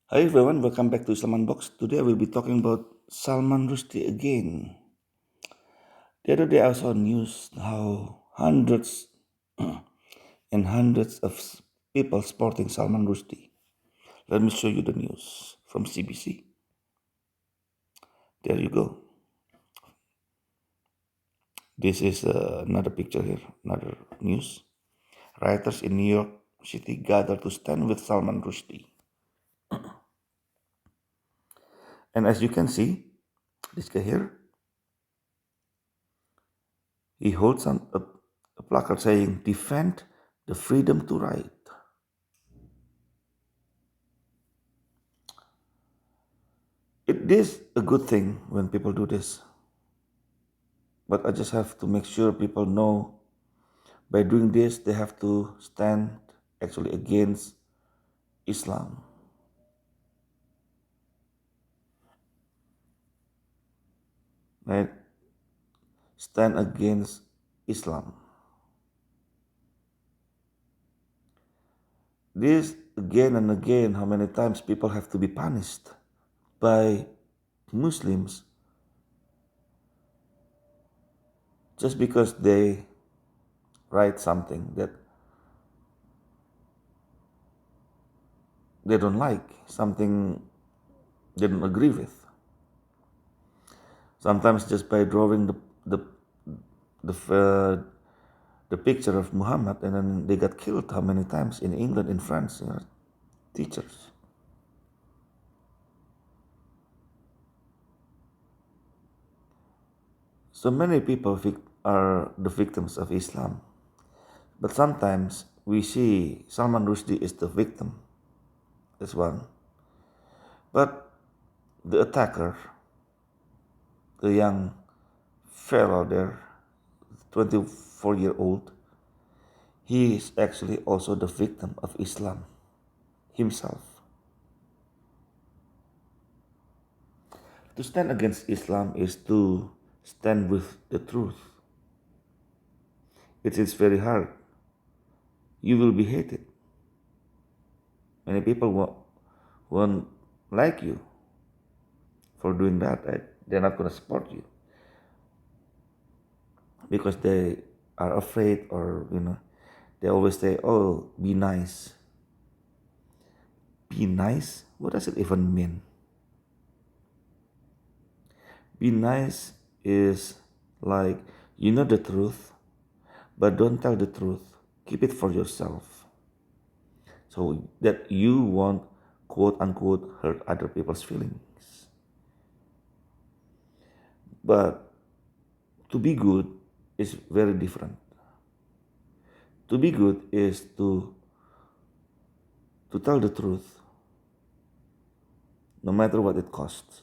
Hi everyone, welcome back to Salman Box. Today I will be talking about Salman Rushdie again. The other day I saw news how hundreds and hundreds of people supporting Salman Rushdie. Let me show you the news from CBC. There you go. This is another picture here, another news. Rioters in New York City gather to stand with Salman Rushdie. And as you can see, this guy here, he holds a placard saying, "Defend the freedom to write." It is a good thing when people do this, but I just have to make sure people know by doing this they have to stand actually against Islam. Right? Stand against Islam. This again and again, how many times people have to be punished by Muslims just because they write something that they don't like, something they don't agree with. Sometimes just by drawing the the uh, the picture of Muhammad, and then they got killed how many times in England, in France, teachers. So many people are the victims of Islam, but sometimes we see Salman Rushdie is the victim as one, but the attacker, the young fellow there, 24-year-old, he is actually also the victim of Islam himself. To stand against Islam is to stand with the truth. It is very hard. You will be hated. Many people won't like you for doing that. Right? They're not going to support you because they are afraid, or they always say, "Oh, be nice." Be nice? What does it even mean? Be nice is like you know the truth, but don't tell the truth. Keep it for yourself. So that you won't quote unquote hurt other people's feelings. But to be good is very different. To be good is to tell the truth, no matter what it costs.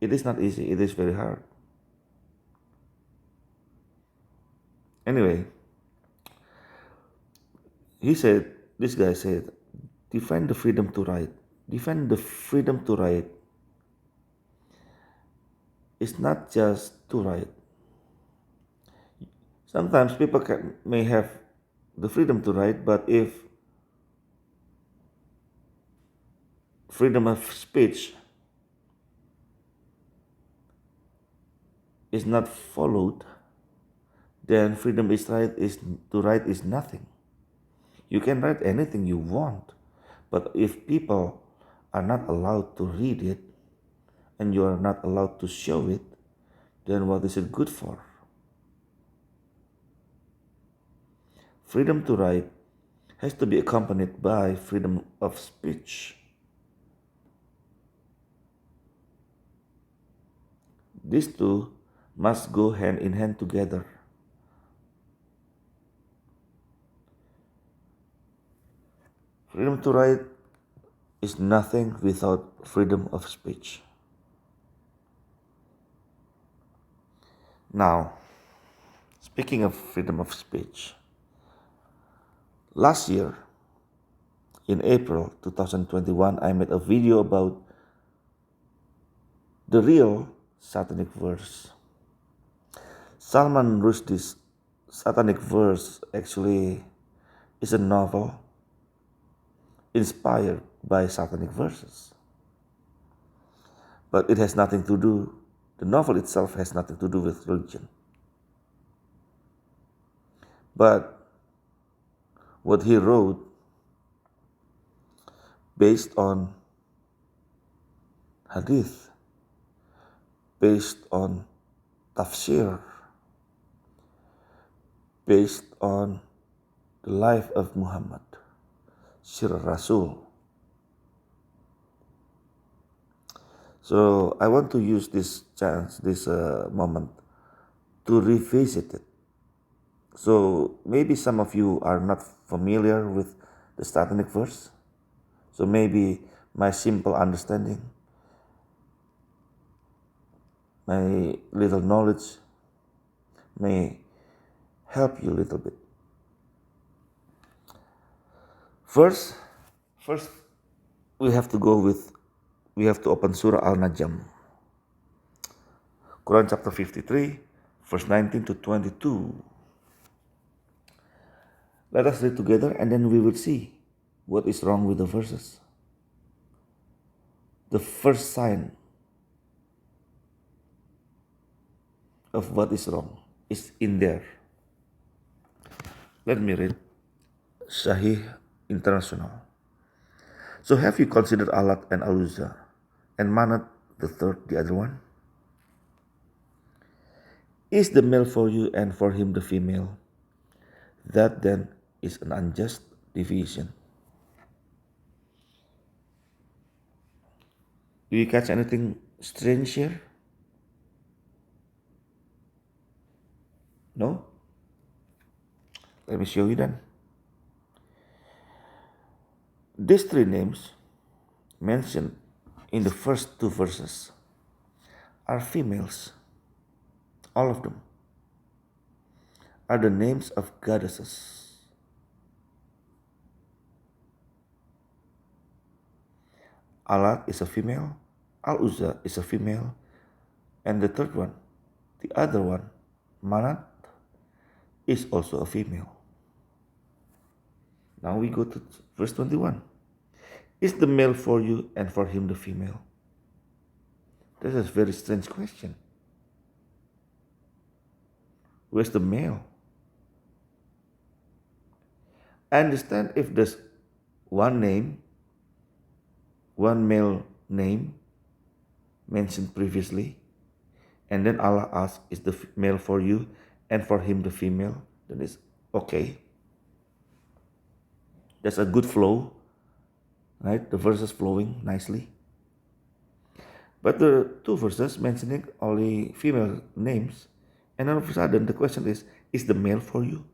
It is not easy, it is very hard. Anyway, this guy said, defend the freedom to write. Defend the freedom to write is not just to write. Sometimes people may have the freedom to write, but if freedom of speech is not followed, then freedom to write is nothing. You can write anything you want, but if people are not allowed to read it and you are not allowed to show it, then what is it good for? Freedom to write has to be accompanied by freedom of speech. These two must go hand in hand together. Freedom to write is nothing without freedom of speech. Now, speaking of freedom of speech, last year, in April 2021, I made a video about the real Satanic Verse. Salman Rushdie's Satanic Verse actually is a novel inspired by Satanic Verses. But it has nothing to do, the novel itself has nothing to do with religion. But what he wrote based on hadith, based on tafsir, based on the life of Muhammad, Sirah Rasul. So I want to use this chance, this moment, to revisit it. So maybe some of you are not familiar with the Satanic verse. So maybe my simple understanding, my little knowledge may help you a little bit. First, we have to open Surah Al-Najm, Quran chapter 53, verse 19 to 22. Let us read together and then we will see what is wrong with the verses. The first sign of what is wrong is in there. Let me read Sahih International. So have you considered Alat and Al-Uzza and Manat the third, the other one? Is the male for you and for him the female? That then is an unjust division. Do you catch anything strange here? No? Let me show you then. These three names mentioned in the first two verses are females. All of them are the names of goddesses. Alat is a female, Al-Uzza is a female, and the third one, the other one, Manat, is also a female. Now we go to verse 21. Is the male for you and for him the female? This is a very strange question. Where's the male? I understand if there's one male name mentioned previously, and then Allah asks, is the male for you and for him the female? Then it's okay. There's a good flow, right? The verses flowing nicely. But the two verses mentioning only female names, and all of a sudden the question is the male for you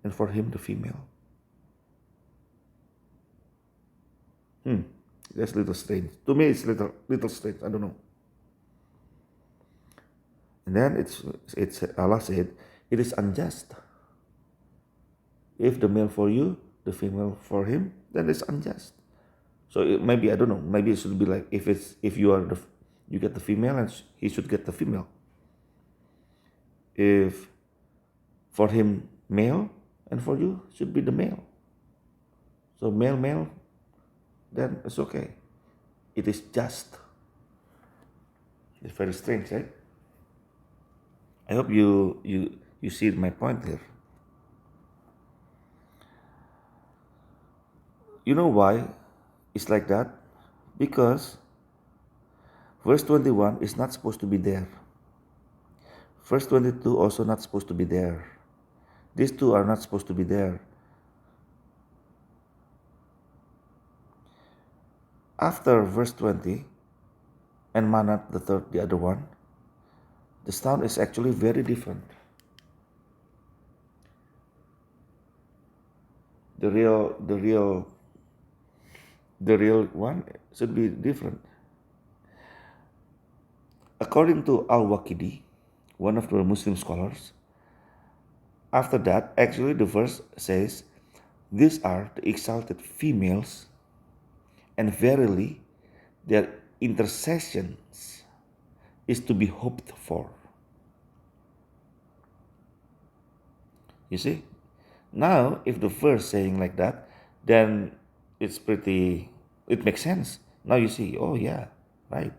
and for him the female? That's a little strange. To me, it's little strange. I don't know. And then it's Allah said, it is unjust. If the male for you, the female for him, then it's unjust. So maybe, I don't know. Maybe it should be like if you get the female and he should get the female. If for him male and for you should be the male. So male, then it's okay. It is just. It's very strange, right? I hope you see my point here. You know why it's like that? Because verse 21 is not supposed to be there. Verse 22 also not supposed to be there. These two are not supposed to be there. After verse 20, and Manat the third, the other one, the sound is actually very different. The real one should be different. According to Al-Waqidi, one of the Muslim scholars, after that, actually the verse says, these are the exalted females, and verily their intercessions is to be hoped for. You see? Now, if the verse saying like that, then it's pretty, it makes sense. Now you see, oh yeah, right.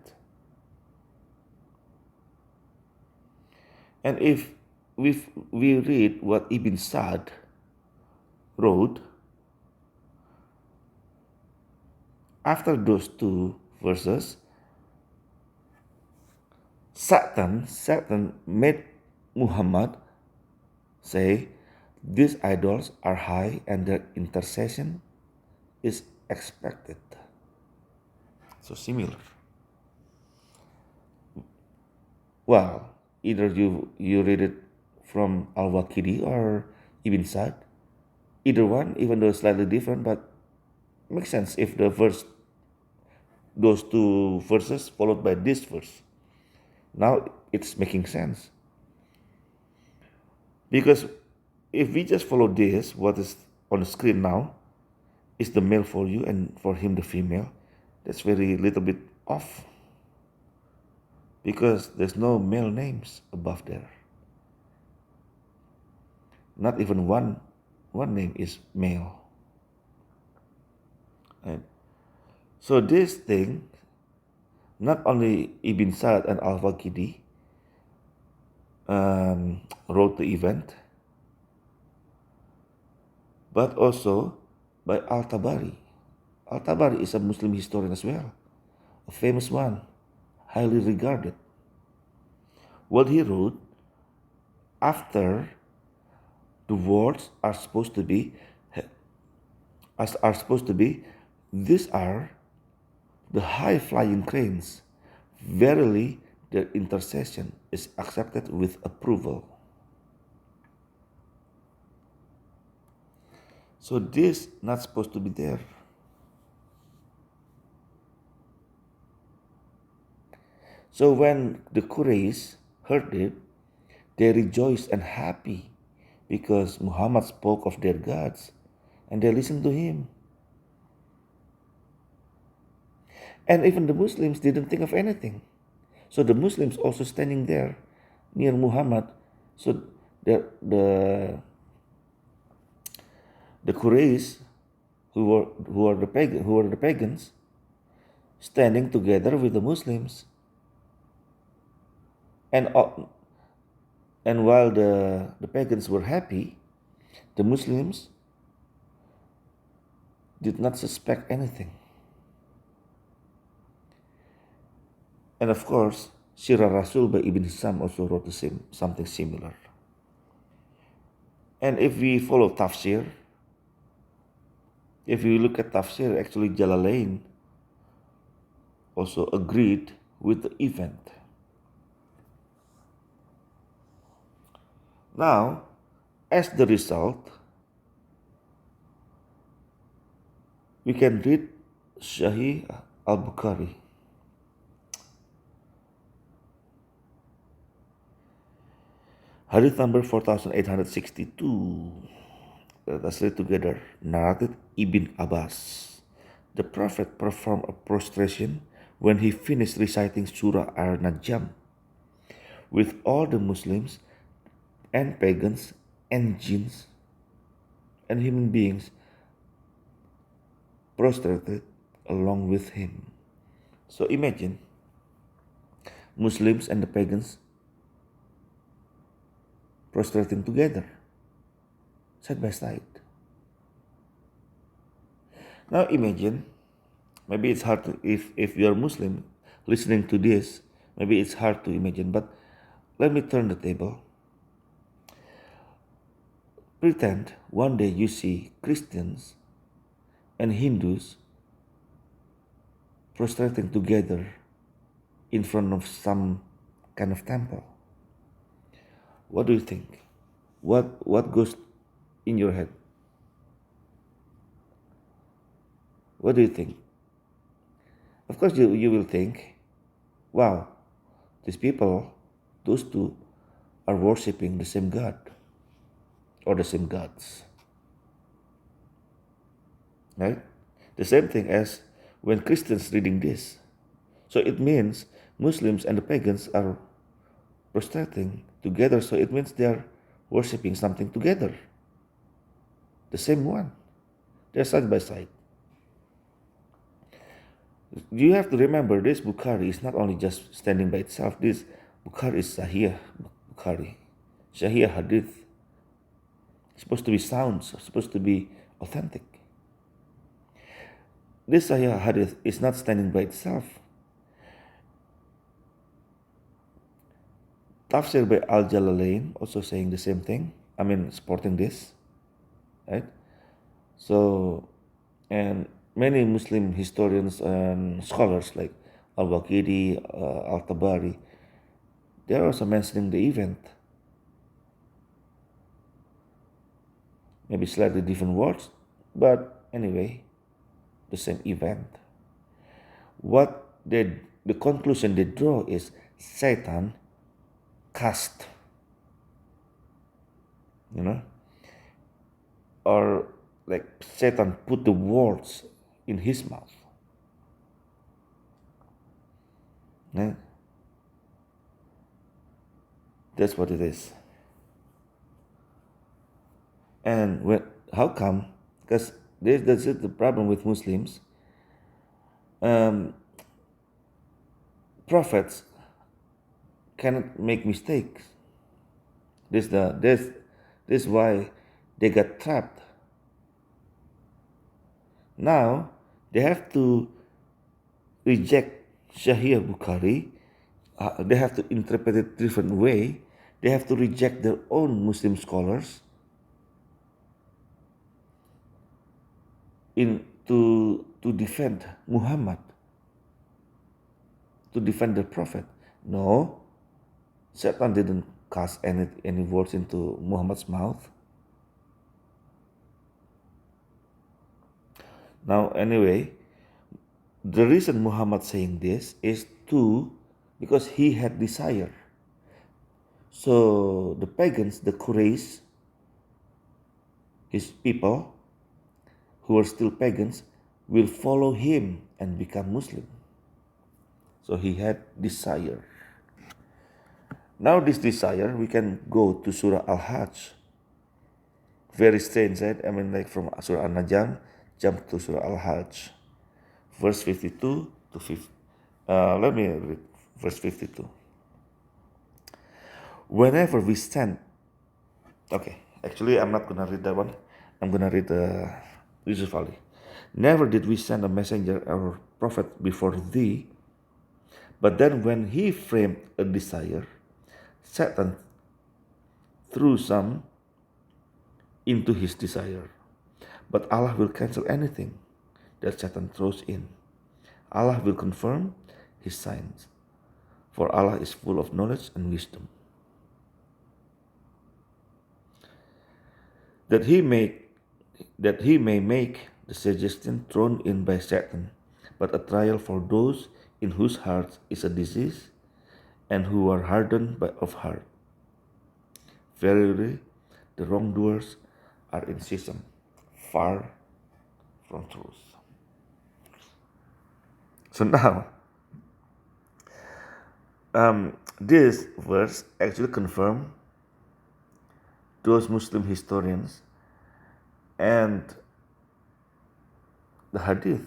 And if we read what Ibn Sa'd wrote after those two verses, Satan made Muhammad say, these idols are high and their intercession is expected. So similar. Well, either you read it from Al-Waqidi or Ibn Sa'd. Either one, even though slightly different, but makes sense if the verse, those two verses followed by this verse. Now it's making sense. Because if we just follow this, what is on the screen now is the male for you and for him the female, that's very little bit off. Because there's no male names above there. Not even one name is male. Right? So this thing, not only Ibn Sa'd and Al-Waqidi wrote the event, but also by Al-Tabari. Al-Tabari is a Muslim historian as well, a famous one, highly regarded. What he wrote after the words are supposed to be, these are the high-flying cranes. Verily, their intercession is accepted with approval. So this not supposed to be there. So when the Quraysh heard it, they rejoiced and happy because Muhammad spoke of their gods and they listened to him. And even the Muslims didn't think of anything. So the Muslims also standing there near Muhammad. So the Quraysh, who were the pagans, standing together with the Muslims. And while the pagans were happy, the Muslims did not suspect anything. And of course, Sirah Rasul by Ibn Hisham also wrote something similar. And if we follow Tafsir, if we look at Tafsir, actually Jalalain also agreed with the event. Now, as the result, we can read Sahih al-Bukhari. Hadith number 4862. Let us read together. Narrated Ibn Abbas. The Prophet performed a prostration when he finished reciting Surah Al-Najm, with all the Muslims and pagans and jinns and human beings prostrated along with him. So imagine Muslims and the pagans prostrating together, side by side. Now imagine, maybe it's hard to, if you're Muslim listening to this, maybe it's hard to imagine, but let me turn the table. Pretend one day you see Christians and Hindus prostrating together in front of some kind of temple. What do you think? What goes in your head? What do you think? Of course, you will think, wow, these people, those two, are worshipping the same God or the same gods. Right? The same thing as when Christians reading this. So it means Muslims and the pagans are prostrating together, so it means they are worshipping something together. The same one. They're side by side. You have to remember this Bukhari is not only just standing by itself. This Bukhari is Sahih Bukhari, Sahih Hadith. It's supposed to be sound, it's supposed to be authentic. This Sahih Hadith is not standing by itself. Tafsir by Al-Jalalain also saying the same thing. I mean, supporting this, right? So, and many Muslim historians and scholars like Al-Waqidi, Al-Tabari, they are also mentioning the event. Maybe slightly different words, but anyway, the same event. The conclusion they draw is Satan cast, or like Satan put the words in his mouth. Yeah? That's what it is. And how come? Because that's the problem with Muslims. Prophets cannot make mistakes. This is why they got trapped. Now they have to reject Sahih Bukhari. They have to interpret it different way. They have to reject their own Muslim scholars to defend Muhammad, to defend the Prophet. No, Satan didn't cast any words into Muhammad's mouth. Now, anyway, the reason Muhammad saying this is because he had desire. So the pagans, the Quraysh, his people, who are still pagans, will follow him and become Muslim. So he had desire. Now this desire, we can go to Surah Al-Hajj. Very strange, right? I mean, like from Surah An-Najm, jump to Surah Al-Hajj. Verse 52 to 50. Let me read verse 52. Whenever we send, okay, actually I'm not gonna read that one. I'm gonna read Yusuf Ali. Never did we send a messenger or prophet before thee, but then when he framed a desire, Satan threw some into his desire. But Allah will cancel anything that Satan throws in. Allah will confirm his signs, for Allah is full of knowledge and wisdom. That he may make the suggestion thrown in by Satan, but a trial for those in whose hearts is a disease and who are hardened of heart. Verily, the wrongdoers are in schism, far from truth. So now, this verse actually confirms those Muslim historians and the hadith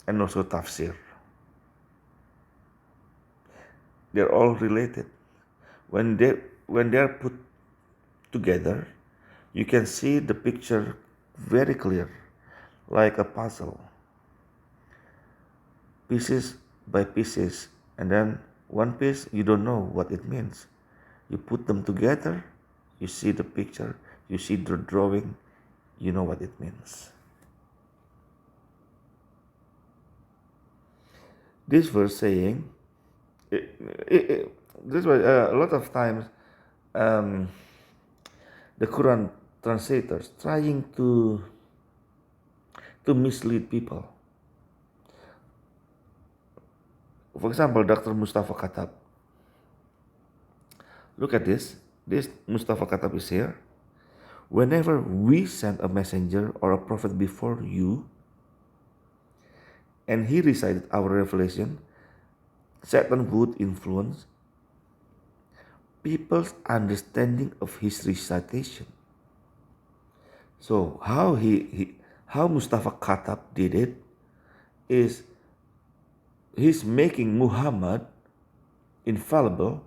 and also tafsir. They're all related. When they're put together, you can see the picture very clear, like a puzzle, pieces by pieces, and then one piece you don't know what it means. You put them together, you see the picture, you see the drawing, you know what it means. This verse saying, this was a lot of times the Quran translators trying to mislead people. For example, Dr. Mustafa Katab. Look at this. This Mustafa Katab is here. Whenever we send a messenger or a prophet before you, and he recited our revelation, Satan would influence people's understanding of his recitation. So how Mustafa Katab did it is he's making Muhammad infallible,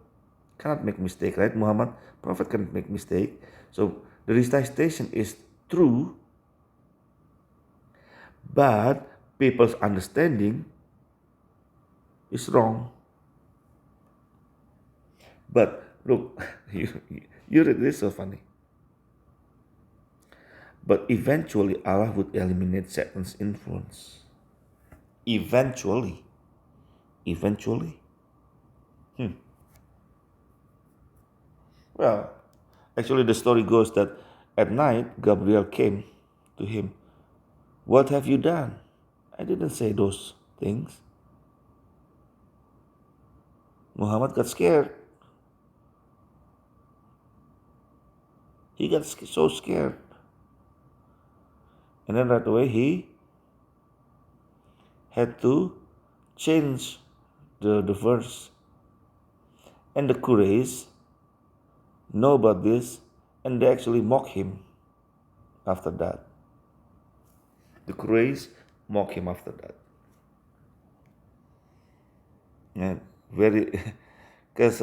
cannot make mistake, right? Muhammad, prophet cannot make mistake. So the recitation is true, but people's understanding is wrong. But look, you read this, so funny. But eventually Allah would eliminate Satan's influence. Eventually. Eventually. Well, actually the story goes that at night Gabriel came to him. What have you done? I didn't say those things. Muhammad got scared. He got so scared. And then right away he had to change the verse. And the Quraysh know about this and they actually mock him after that. The Quraysh mock him after that. And very, because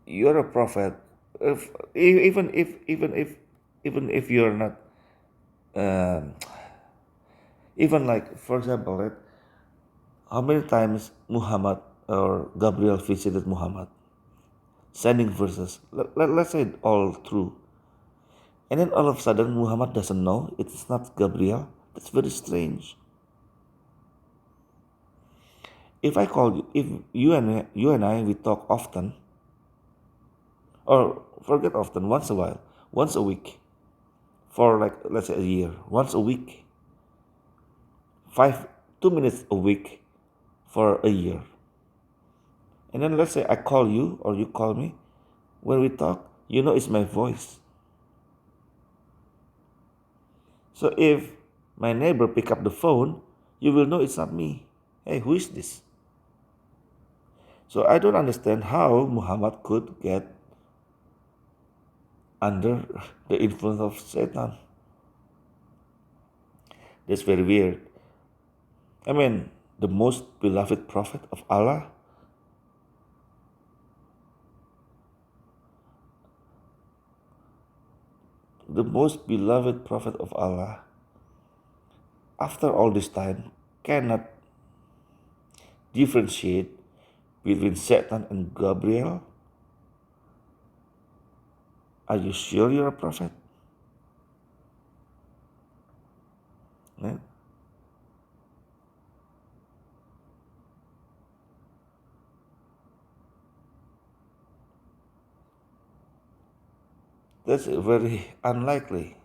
you're a prophet. Even if you're not, even like for example, right? How many times Muhammad or Gabriel visited Muhammad, sending verses. Let's say all true, and then all of a sudden Muhammad doesn't know it's not Gabriel. That's very strange. If I call you, if you and I we talk often, or forget often, once a while, once a week, for like let's say a year, once a week, 2 minutes a week for a year. And then let's say I call you or you call me, when we talk, you know it's my voice. So if my neighbor pick up the phone, you will know it's not me. Hey, who is this? So I don't understand how Muhammad could get under the influence of Satan. That's very weird. I mean, the most beloved prophet of Allah, the most beloved prophet of Allah, after all this time, cannot differentiate between Satan and Gabriel. Are you sure you're a prophet? Yeah. That's very unlikely.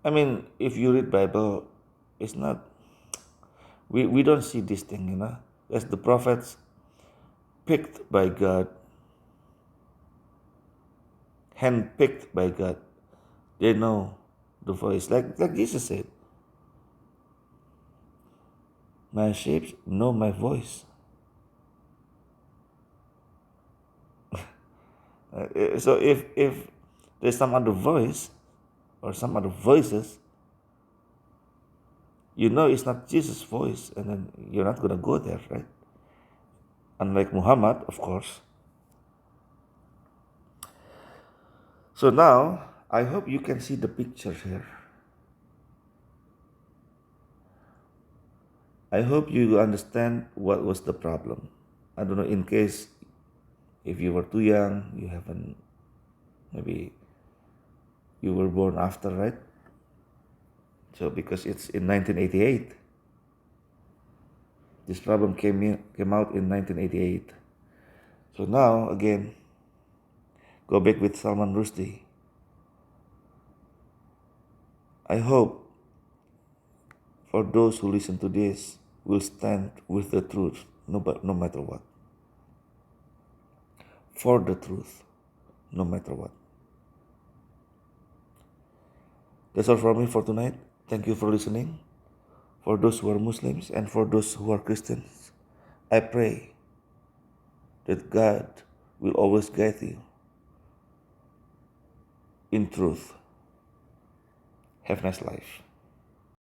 I mean, if you read Bible, it's not, we don't see this thing, as the prophets picked by God, handpicked by God. They know the voice. Like Jesus said, my sheep know my voice. So if there's some other voice or some other voices, you know it's not Jesus' voice, and then you're not gonna go there, right? Unlike Muhammad, of course. So now, I hope you can see the picture here. I hope you understand what was the problem. I don't know, in case if you were too young, you haven't, maybe you were born after, right? So because it's in 1988. This problem came out in 1988. So now, again, go back with Salman Rushdie. I hope for those who listen to this will stand with the truth, no matter what. For the truth, no matter what. That's all from me for tonight. Thank you for listening. For those who are Muslims and for those who are Christians, I pray that God will always guide you in truth. Have a nice life.